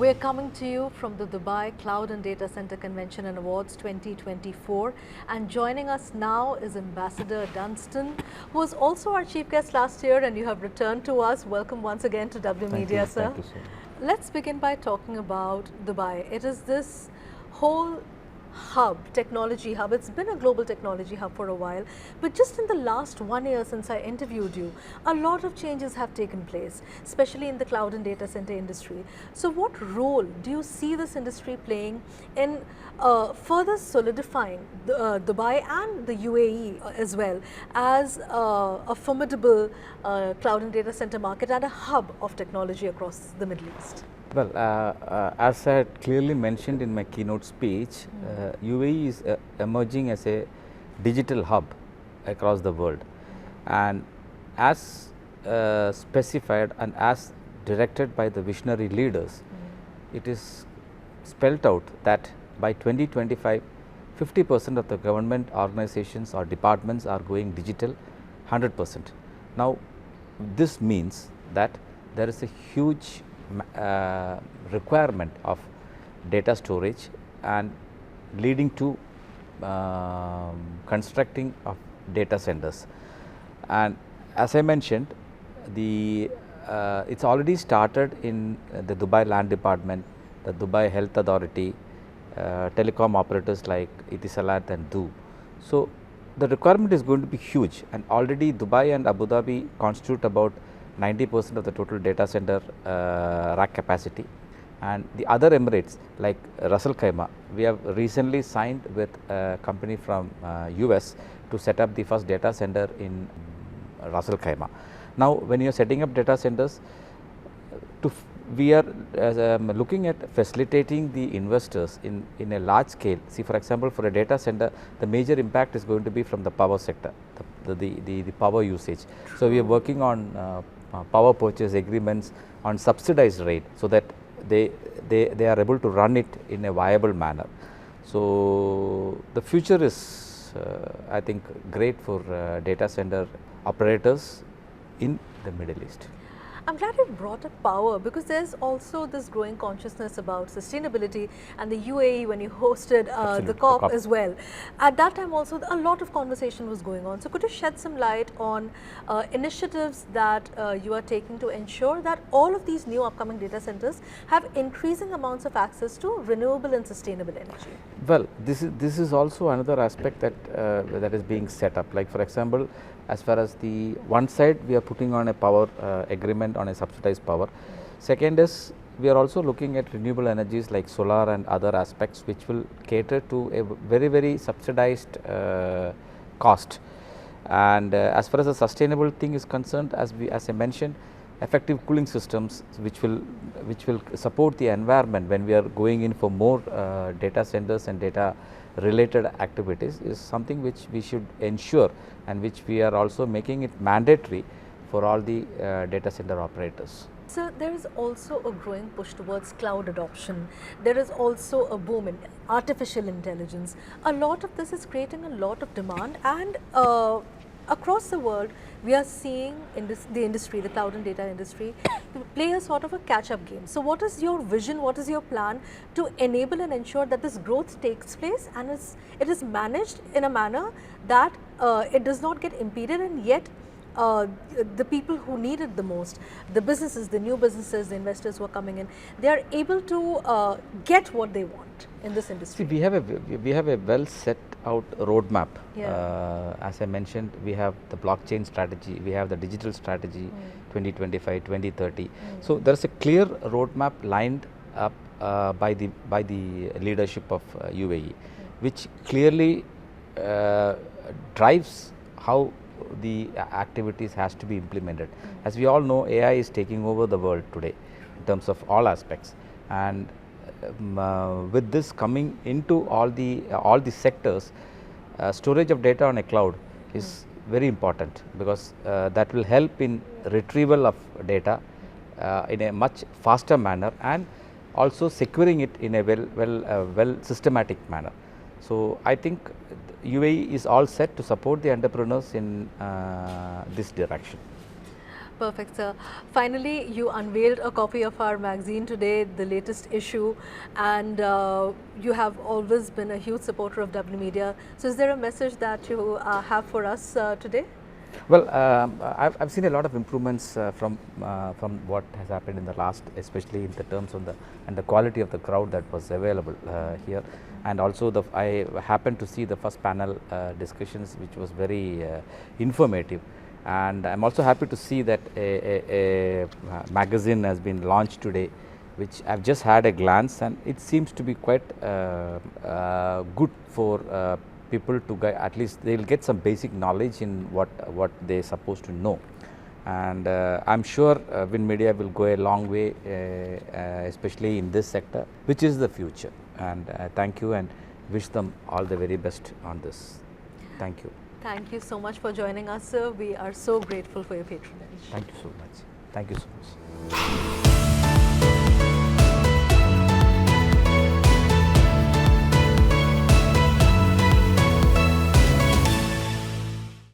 We're coming to you from the Dubai Cloud and Data Center Convention and Awards 2024, and joining us now is Ambassador Dunston, who was also our chief guest last year, and you have returned to us. Welcome once again to W.Media, sir. Thank you, sir. Let's begin by talking about Dubai. It is this whole hub, technology hub. It's been a global technology hub for a while, but just in the last 1 year since I interviewed you, a lot of changes have taken place, especially in the cloud and data center industry. So what role do you see this industry playing in further solidifying Dubai and the UAE as well as a formidable cloud and data center market and a hub of technology across the Middle East? Well, as I had clearly mentioned in my keynote speech, UAE is emerging as a digital hub across the world, and as specified and as directed by the visionary leaders, it is spelled out that by 2025, 50% of the government organizations or departments are going digital, 100%. Now, this means that there is a huge requirement of data storage and leading to constructing of data centers. And as I mentioned, it's already started in the Dubai Land Department, the Dubai Health Authority, telecom operators like Etisalat and Du. So the requirement is going to be huge, and already Dubai and Abu Dhabi constitute about 90% of the total data center rack capacity, and the other Emirates like Ras Al Khaimah, we have recently signed with a company from US to set up the first data center in Ras Al Khaimah. Now, when you are setting up data centers, we are looking at facilitating the investors in a large scale. See, for example, for a data center, the major impact is going to be from the power sector, the power usage. So we are working on power purchase agreements on subsidized rate, so that they are able to run it in a viable manner. So the future is I think great for data center operators in the Middle East. I'm glad you brought up power, because there's also this growing consciousness about sustainability, and the UAE, when you hosted the COP as well, at that time also a lot of conversation was going on. So could you shed some light on initiatives that you are taking to ensure that all of these new upcoming data centers have increasing amounts of access to renewable and sustainable energy? Well, this is also another aspect that that is being set up. Like, for example, as far as the one side, we are putting on a power agreement on a subsidized power. Second is, we are also looking at renewable energies like solar and other aspects, which will cater to a very subsidized cost. And as far as the sustainable thing is concerned, as I mentioned, effective cooling systems which will support the environment when we are going in for more data centers and data related activities is something which we should ensure, and which we are also making it mandatory for all the data center operators. So there is also a growing push towards cloud adoption. There is also a boom in artificial intelligence. A lot of this is creating a lot of demand, and across the world, we are seeing the industry, the cloud and data industry, play a sort of a catch-up game. So what is your vision, what is your plan to enable and ensure that this growth takes place and it is managed in a manner that it does not get impeded, and yet the people who need it the most, the businesses, the new businesses, the investors who are coming in, they are able to get what they want in this industry? See, we have a well set out roadmap. Yeah. As I mentioned, we have the blockchain strategy, we have the digital strategy 2025, 2030. So there is a clear roadmap lined up by the leadership of UAE, which clearly drives how the activities has to be implemented. As we all know, AI is taking over the world today in terms of all aspects, and with this coming into all the sectors, storage of data on a cloud is very important, because that will help in retrieval of data in a much faster manner, and also securing it in a well systematic manner. So I think UAE is all set to support the entrepreneurs in this direction. Perfect, sir. Finally, you unveiled a copy of our magazine today, the latest issue, and you have always been a huge supporter of W.Media. So, is there a message that you have for us today? Well, I've seen a lot of improvements from what has happened in the last, especially in the terms of the quality of the crowd that was available here, and also I happened to see the first panel discussions, which was very informative. And I'm also happy to see that a magazine has been launched today, which I've just had a glance, and it seems to be quite good for people to get, at least they'll get some basic knowledge in what they're supposed to know. And I'm sure W.Media will go a long way, especially in this sector, which is the future. And thank you, and wish them all the very best on this. Thank you. Thank you so much for joining us, sir. We are so grateful for your patronage. Thank you so much. Thank you so much.